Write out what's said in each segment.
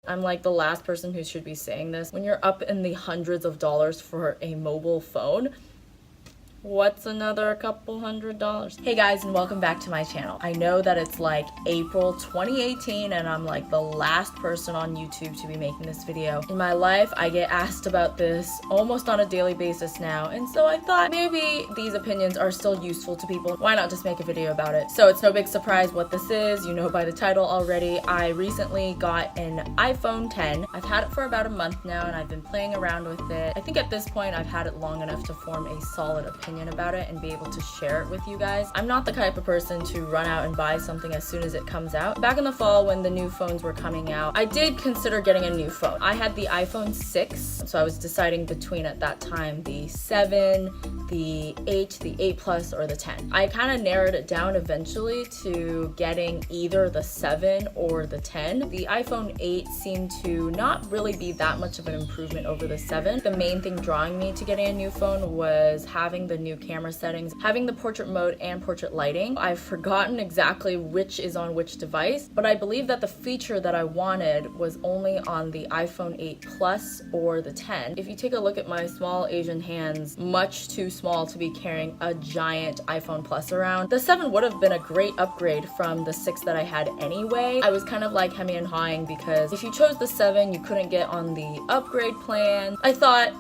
I'm like the last person who should be saying this. When you're up in the hundreds of dollars for a mobile phone, what's another couple $100? Hey guys, and welcome back to my channel. I know that it's like April 2018 and I'm like the last person on YouTube to be making this video. In my life, I get asked about this almost on a daily basis now, and so I thought maybe these opinions are still useful to people. Why not just make a video about it? So it's no big surprise what this is. You know by the title already. I recently got an iPhone 10. I've had it for about a month now and I've been playing around with it. I think at this point I've had it long enough to form a solid opinion about it and be able to share it with you guys. I'm not the type of person to run out and buy something as soon as it comes out. Back in the fall when the new phones were coming out, I did consider getting a new phone. I had the iPhone 6, so I was deciding between at that time the 7, the 8, the 8 Plus, or the 10. I kind of narrowed it down eventually to getting either the 7 or the 10. The iPhone 8 seemed to not really be that much of an improvement over the 7. The main thing drawing me to getting a new phone was having the new camera settings, having the portrait mode and portrait lighting. I've forgotten exactly which is on which device, but I believe that the feature that I wanted was only on the iPhone 8 Plus or the 10. If you take a look at my small Asian hands, much too small to be carrying a giant iPhone Plus around, the 7 would have been a great upgrade from the 6 that I had anyway. I was kind of like hemming and hawing because if you chose the 7, you couldn't get on the upgrade plan. I thought,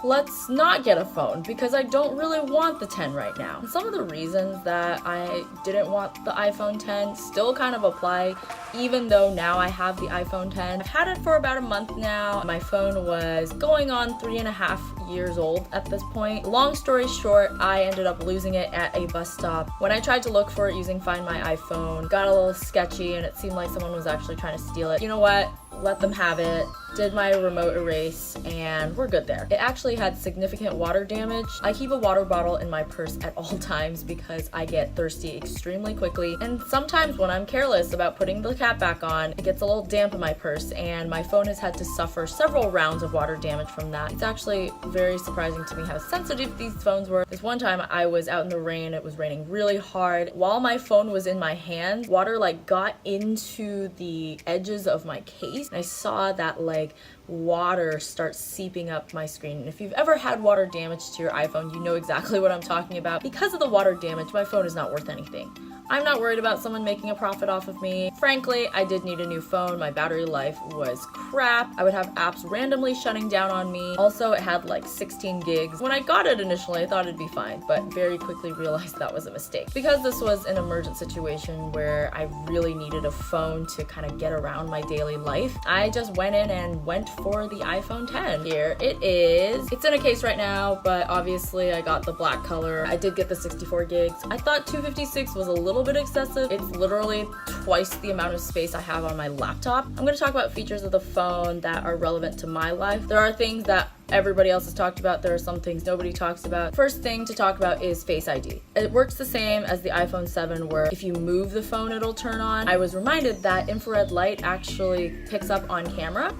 let's not get a phone because I don't really want the 10 right now. And some of the reasons that I didn't want the iPhone 10 still kind of apply, even though now I have the iPhone 10. I've had it for about a month now. My phone was going on 3.5 years old at this point. Long story short, I ended up losing it at a bus stop. When I tried to look for it using Find My iPhone, got a little sketchy and it seemed like someone was actually trying to steal it. You know what? Let them have it. Did my remote erase and we're good there. It actually had significant water damage. I keep a water bottle in my purse at all times because I get thirsty extremely quickly, and sometimes when I'm careless about putting the cap back on, it gets a little damp in my purse and my phone has had to suffer several rounds of water damage from that. It's actually very surprising to me how sensitive these phones were. This one time I was out in the rain, it was raining really hard. While my phone was in my hand, water like got into the edges of my case. I saw that like water start seeping up my screen. And if you've ever had water damage to your iPhone, you know exactly what I'm talking about. Because of the water damage, my phone is not worth anything. I'm not worried about someone making a profit off of me. Frankly, I did need a new phone. My battery life was crap. I would have apps randomly shutting down on me. Also, it had like 16 gigs. When I got it initially, I thought it'd be fine, but very quickly realized that was a mistake. Because this was an emergent situation where I really needed a phone to kind of get around my daily life, I just went in and went for the iPhone 10. Here it is. It's in a case right now, but obviously I got the black color. I did get the 64 gigs. I thought 256 was a little bit excessive. It's literally twice the amount of space I have on my laptop. I'm going to talk about features of the phone that are relevant to my life. There are things that everybody else has talked about. There are some things nobody talks about. First thing to talk about is Face ID. It works the same as the iPhone 7 where if you move the phone, it'll turn on. I was reminded that infrared light actually picks up on camera.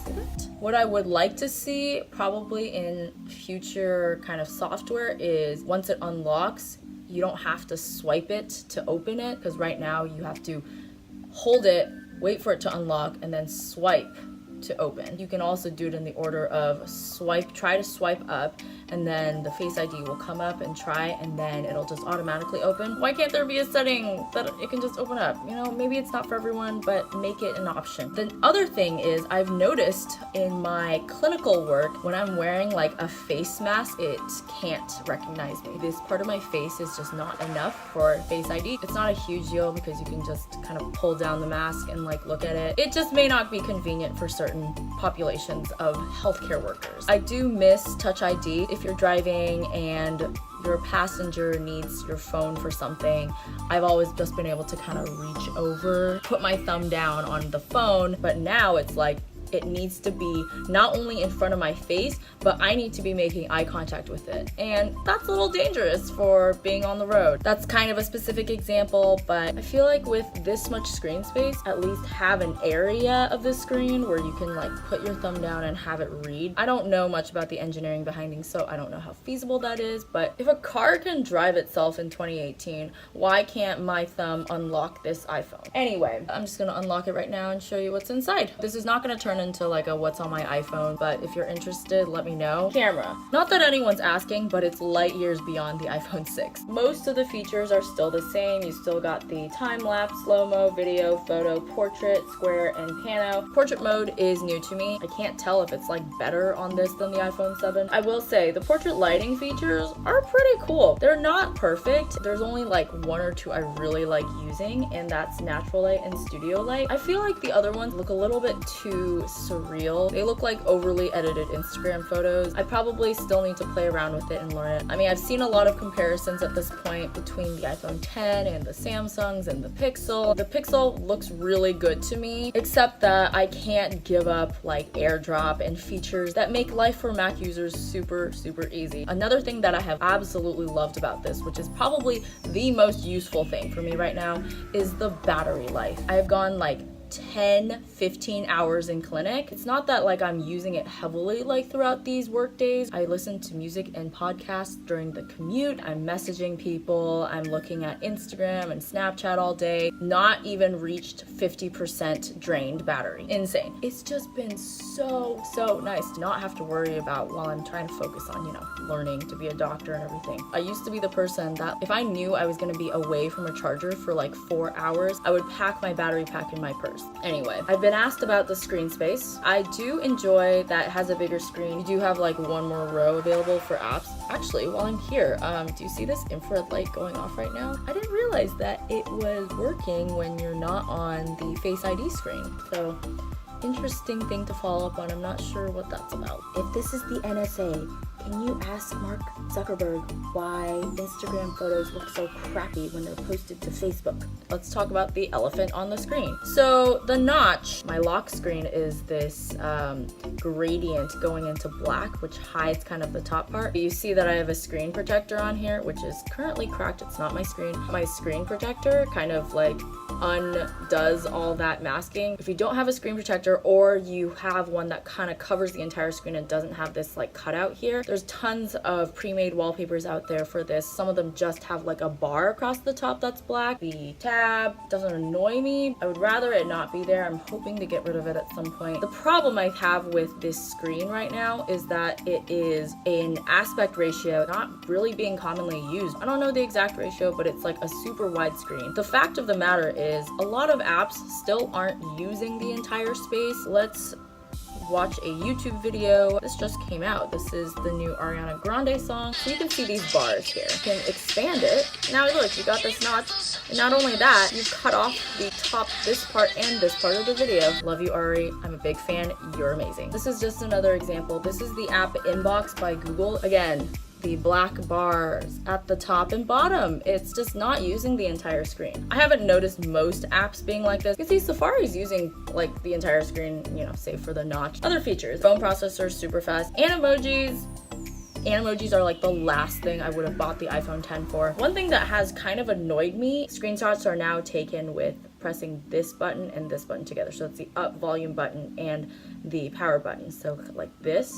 See that? What I would like to see probably in future kind of software is once it unlocks, you don't have to swipe it to open it, because right now you have to hold it, wait for it to unlock, and then swipe to open. You can also do it in the order of try to swipe up, and then the Face ID will come up and try, and then it'll just automatically open. Why can't there be a setting that it can just open up? You know, maybe it's not for everyone, but make it an option. The other thing is I've noticed in my clinical work, when I'm wearing like a face mask, it can't recognize me. This part of my face is just not enough for Face ID. It's not a huge deal because you can just kind of pull down the mask and like look at it. It just may not be convenient for certain populations of healthcare workers. I do miss Touch ID. If you're driving and your passenger needs your phone for something, I've always just been able to kind of reach over, put my thumb down on the phone, but now it's like it needs to be not only in front of my face, but I need to be making eye contact with it. And that's a little dangerous for being on the road. That's kind of a specific example, but I feel like with this much screen space, at least have an area of the screen where you can like put your thumb down and have it read. I don't know much about the engineering behind things, so I don't know how feasible that is, but if a car can drive itself in 2018, why can't my thumb unlock this iPhone? Anyway, I'm just gonna unlock it right now and show you what's inside. This is not gonna turn into like a what's on my iPhone, but if you're interested, let me know. Camera. Not that anyone's asking, but it's light years beyond the iPhone 6. Most of the features are still the same. You still got the time-lapse, slow-mo, video, photo, portrait, square, and pano. Portrait mode is new to me. I can't tell if it's like better on this than the iPhone 7. I will say the portrait lighting features are pretty cool. They're not perfect. There's only like one or two I really like using, and that's natural light and studio light. I feel like the other ones look a little bit too surreal. They look like overly edited Instagram photos. I probably still need to play around with it and learn it. I mean, I've seen a lot of comparisons at this point between the iPhone 10 and the Samsungs and the Pixel. The Pixel looks really good to me, except that I can't give up like AirDrop and features that make life for Mac users super easy. Another thing that I have absolutely loved about this, which is probably the most useful thing for me right now, is the battery life. I've gone like 10-15 hours in clinic. It's not that like I'm using it heavily like throughout these work days. I listen to music and podcasts during the commute. I'm messaging people. I'm looking at Instagram and Snapchat all day. Not even reached 50% drained battery. Insane. It's just been so nice to not have to worry about while I'm trying to focus on, you know, learning to be a doctor and everything. I used to be the person that if I knew I was going to be away from a charger for like 4 hours, I would pack my battery pack in my purse. Anyway, I've been asked about the screen space. I do enjoy that it has a bigger screen. You do have like one more row available for apps. Actually, while I'm here, do you see this infrared light going off right now? I didn't realize that it was working when you're not on the Face ID screen. So, interesting thing to follow up on. I'm not sure what that's about. If this is the NSA, can you ask Mark Zuckerberg why Instagram photos look so crappy when they're posted to Facebook? Let's talk about the elephant on the screen. So the notch, my lock screen, is this gradient going into black, which hides kind of the top part. You see that I have a screen protector on here, which is currently cracked. It's not my screen. My screen protector kind of like undoes all that masking. If you don't have a screen protector, or you have one that kind of covers the entire screen and doesn't have this like cutout here, there's tons of pre-made wallpapers out there for this. Some of them just have like a bar across the top that's black. The tab doesn't annoy me. I would rather it not be there. I'm hoping to get rid of it at some point. The problem I have with this screen right now is that it is an aspect ratio not really being commonly used. I don't know the exact ratio, but it's like a super wide screen. The fact of the matter is a lot of apps still aren't using the entire space. Let's watch a YouTube video. This just came out. This is the new Ariana Grande song. So you can see these bars here. You can expand it. Now look, you got this notch. And not only that, you've cut off the top, this part and this part of the video. Love you, Ari. I'm a big fan. You're amazing. This is just another example. This is the app Inbox by Google. Again, the black bars at the top and bottom. It's just not using the entire screen. I haven't noticed most apps being like this. You can see Safari's using like the entire screen, you know, save for the notch. Other features, phone processor, super fast. Animojis are like the last thing I would have bought the iPhone 10 for. One thing that has kind of annoyed me, screenshots are now taken with pressing this button and this button together. So it's the up volume button and the power button. So like this,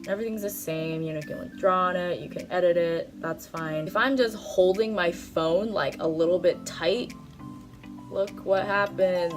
everything's the same. You know, you can like draw on it, you can edit it, that's fine. If I'm just holding my phone like a little bit tight, look what happens.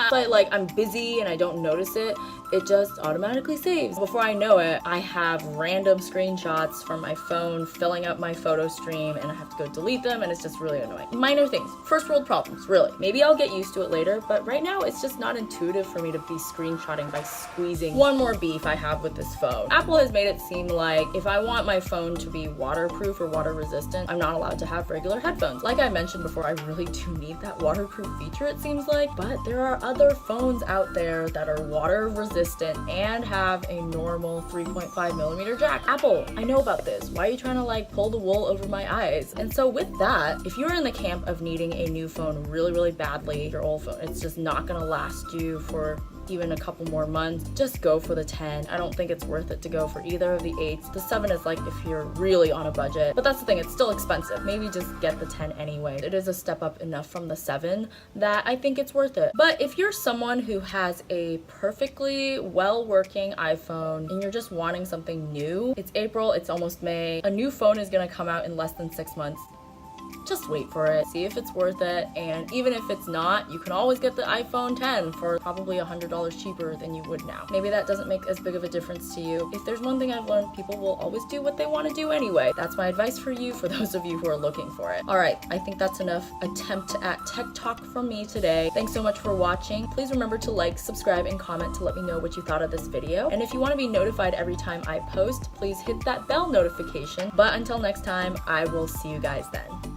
But like I'm busy and I don't notice it, it just automatically saves. Before I know it, I have random screenshots from my phone filling up my photo stream and I have to go delete them, and it's just really annoying. Minor things, first world problems, really. Maybe I'll get used to it later, but right now it's just not intuitive for me to be screenshotting by squeezing. One more beef I have with this phone. Apple has made it seem like if I want my phone to be waterproof or water resistant, I'm not allowed to have regular headphones. Like I mentioned before, I really do need that waterproof feature, it seems like, but there are other phones out there that are water resistant and have a normal 3.5mm jack. Apple, I know about this. Why are you trying to like pull the wool over my eyes? And so with that, if you're in the camp of needing a new phone really badly, your old phone, it's just not gonna last you for even a couple more months, just go for the 10. I don't think it's worth it to go for either of the 8s. The 7 is like if you're really on a budget, but that's the thing, it's still expensive. Maybe just get the 10 anyway. It is a step up enough from the 7 that I think it's worth it. But if you're someone who has a perfectly well working iPhone and you're just wanting something new, it's April, it's almost May, a new phone is gonna come out in less than 6 months. Just wait for it, see if it's worth it, and even if it's not, you can always get the iPhone 10 for probably $100 cheaper than you would now. Maybe that doesn't make as big of a difference to you. If there's one thing I've learned, people will always do what they want to do anyway. That's my advice for you, for those of you who are looking for it. Alright, I think that's enough attempt at tech talk from me today. Thanks so much for watching. Please remember to like, subscribe, and comment to let me know what you thought of this video. And if you want to be notified every time I post, please hit that bell notification. But until next time, I will see you guys then.